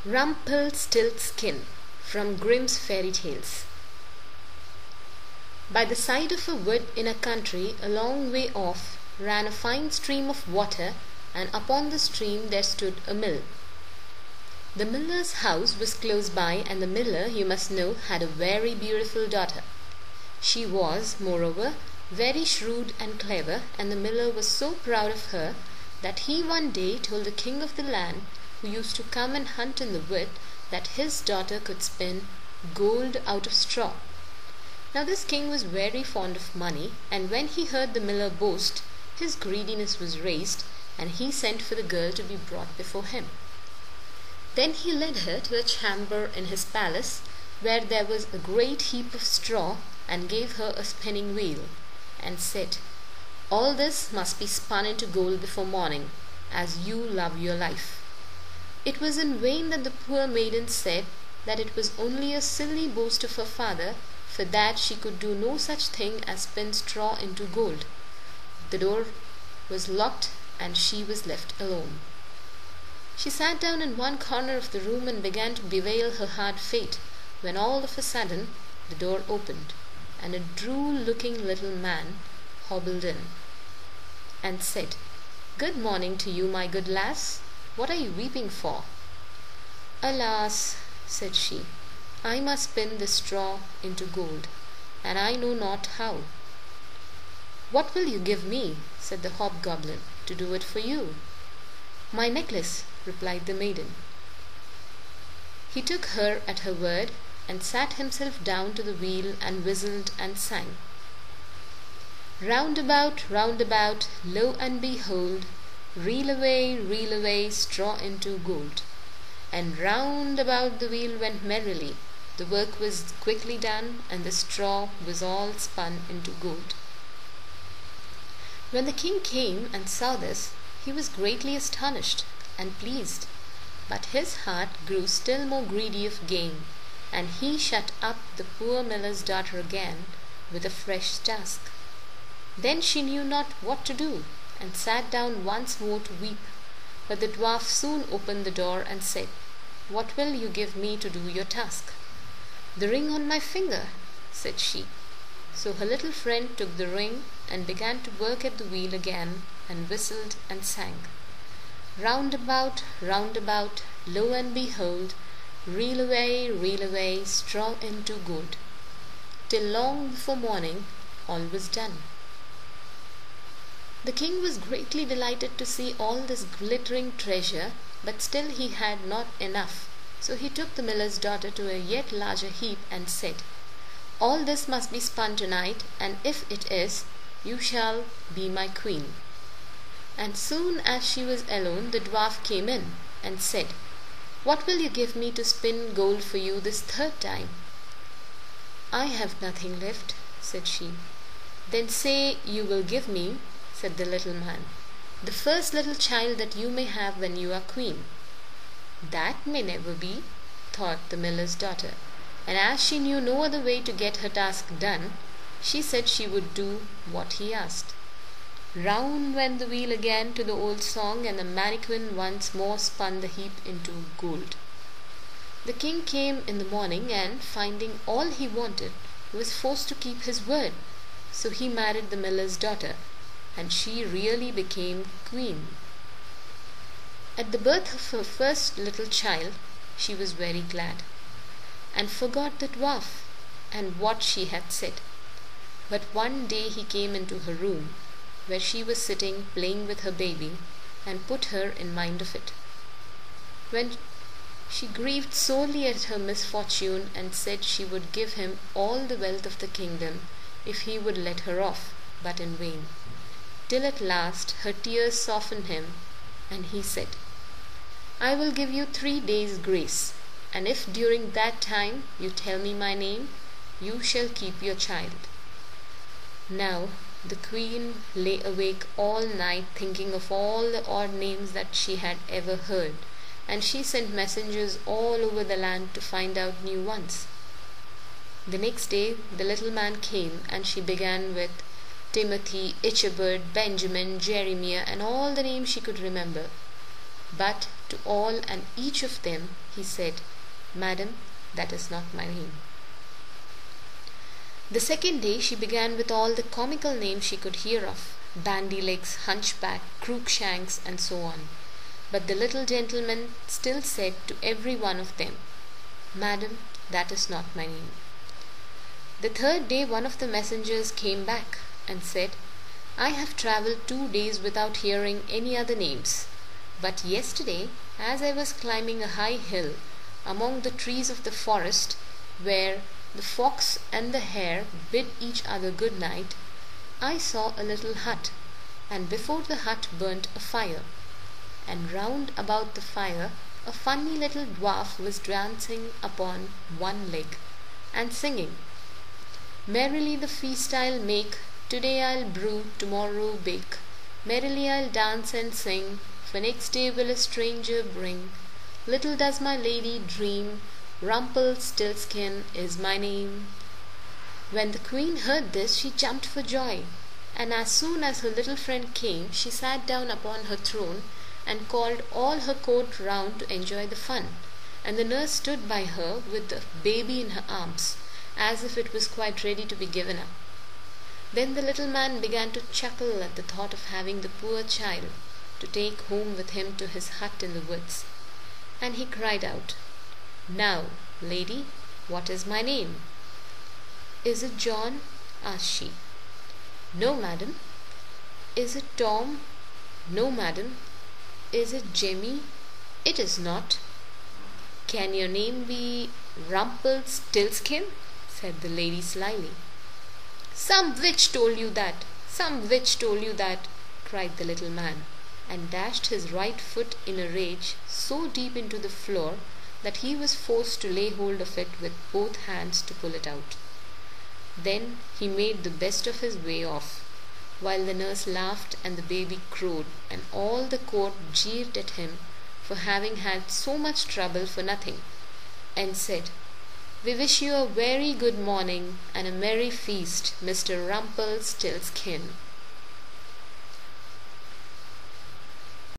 Rumpelstiltskin from Grimm's Fairy Tales. By the side of a wood in a country a long way off ran a fine stream of water, and upon the stream there stood a mill. The miller's house was close by, and the miller, you must know, had a very beautiful daughter. She was, moreover, very shrewd and clever, and the miller was so proud of her that he one day told the king of the land, who used to come and hunt in the wood, that his daughter could spin gold out of straw. Now this king was very fond of money, and when he heard the miller boast, his greediness was raised, and he sent for the girl to be brought before him. Then he led her to a chamber in his palace, where there was a great heap of straw, and gave her a spinning wheel, and said, "All this must be spun into gold before morning, as you love your life." It was in vain that the poor maiden said that it was only a silly boast of her father, for that she could do no such thing as spin straw into gold. The door was locked, and she was left alone. She sat down in one corner of the room and began to bewail her hard fate, when all of a sudden the door opened, and a droll-looking little man hobbled in, and said, "Good morning to you, my good lass. What are you weeping for?" "Alas," said she, "I must spin this straw into gold, and I know not how." "What will you give me," said the hobgoblin, "to do it for you?" "My necklace," replied the maiden. He took her at her word, and sat himself down to the wheel, and whistled and sang, round about, lo and behold, reel away, straw into gold." And round about the wheel went merrily. The work was quickly done, and the straw was all spun into gold. When the king came and saw this, he was greatly astonished and pleased, but his heart grew still more greedy of gain, and he shut up the poor miller's daughter again with a fresh task. Then she knew not what to do, and sat down once more to weep, but the dwarf soon opened the door and said, "What will you give me to do your task?" "The ring on my finger," said she. So her little friend took the ring and began to work at the wheel again, and whistled and sang, round about, lo and behold, reel away, straw into gold. Till long before morning all was done. The king was greatly delighted to see all this glittering treasure, but still he had not enough, so he took the miller's daughter to a yet larger heap, and said, "All this must be spun tonight, and if it is, you shall be my queen." And soon as she was alone, the dwarf came in, and said, "What will you give me to spin gold for you this third time?" "I have nothing left," said she. "Then say you will give me," said the little man, "the first little child that you may have when you are queen." "That may never be," thought the miller's daughter, and as she knew no other way to get her task done, she said she would do what he asked. Round went the wheel again to the old song, and the mannikin once more spun the heap into gold. The king came in the morning, and, finding all he wanted, was forced to keep his word, so he married the miller's daughter, and she really became queen. At the birth of her first little child she was very glad, and forgot the dwarf and what she had said. But one day he came into her room, where she was sitting playing with her baby, and put her in mind of it. When she grieved sorely at her misfortune, and said she would give him all the wealth of the kingdom if he would let her off, but in vain, till at last her tears softened him, and he said, "I will give you 3 days' grace, and if during that time you tell me my name, you shall keep your child." Now the queen lay awake all night thinking of all the odd names that she had ever heard, and she sent messengers all over the land to find out new ones. The next day the little man came, and she began with Timothy, Ichabod, Benjamin, Jeremiah, and all the names she could remember. But to all and each of them he said, "Madam, that is not my name." The second day she began with all the comical names she could hear of, Bandy-legs, Hunchback, Crookshanks, and so on. But the little gentleman still said to every one of them, "Madam, that is not my name." The third day one of the messengers came back and said, "I have travelled 2 days without hearing any other names. But yesterday, as I was climbing a high hill among the trees of the forest, where the fox and the hare bid each other good night, I saw a little hut, and before the hut burnt a fire, and round about the fire a funny little dwarf was dancing upon one leg, and singing, 'Merrily the feast I'll make, today I'll brew, tomorrow bake. Merrily I'll dance and sing, for next day will a stranger bring. Little does my lady dream, Rumpelstiltskin is my name.' When the queen heard this, she jumped for joy, and as soon as her little friend came, she sat down upon her throne and called all her court round to enjoy the fun, and the nurse stood by her with the baby in her arms, as if it was quite ready to be given up. Then the little man began to chuckle at the thought of having the poor child to take home with him to his hut in the woods, and he cried out, 'Now, lady, what is my name?' 'Is it John?' asked she. 'No, madam.' 'Is it Tom?' 'No, madam.' 'Is it Jemmy?' 'It is not.' 'Can your name be Rumpelstiltskin?' said the lady slyly. 'Some witch told you that! Some witch told you that!' cried the little man, and dashed his right foot in a rage so deep into the floor that he was forced to lay hold of it with both hands to pull it out. Then he made the best of his way off, while the nurse laughed and the baby crowed, and all the court jeered at him for having had so much trouble for nothing, and said, 'We wish you a very good morning and a merry feast, Mr. Rumpelstiltskin.'